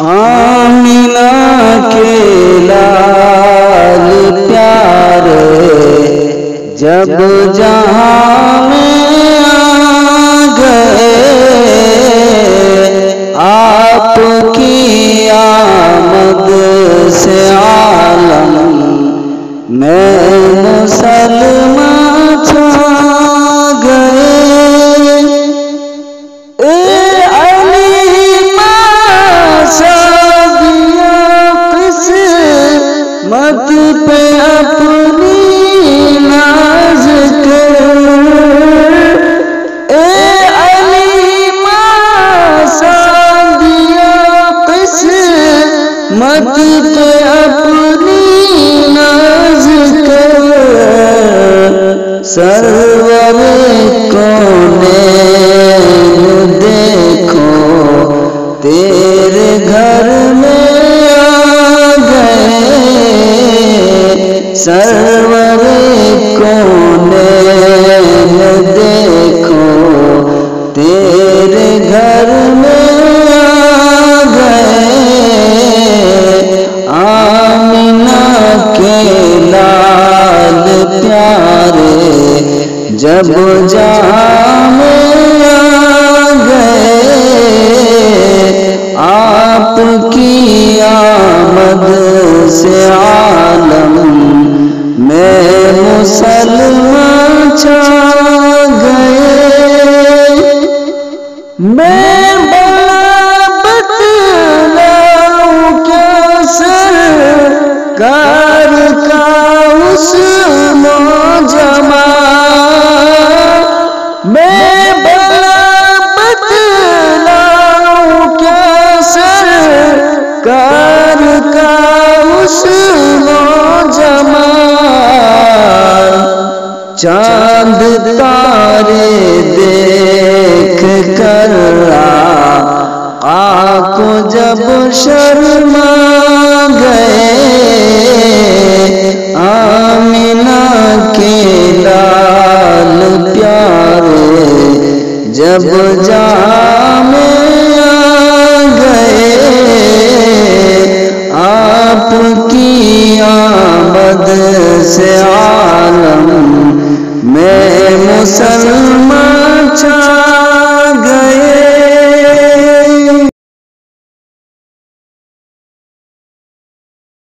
آمینہ کے لال پیارے جب جہاں میں آ گئے، آپ کی آمد سے عالم میں مسلمان چھا گئے۔ اے علی سادیا قسمت پہ اپنی ناز کر، اے علی سادیا قسمت پہ اپنی ناز کر، سرور کونین دیکھو تیرے گھر میں آ گئے، سرور کونین دیکھو تیرے گھر میں آ گئے، آمینہ کے لال پیارے جب جہاں میں آ گئے، آپ کی آمد سے عالم میں مسلمان چھا گئے۔ میں بڑا بتلاؤں کیا سرکار کا حسن و جمال، میں بڑا بتلاؤں کیا سرکار کا حسن و جمال، چاند تارے دیکھ کر آقا کو جب شرما گئے، آمینہ کے لال پیارے جب جہاں میں آ گئے، آپ کی آمد سے عالم میں مسلمان چھا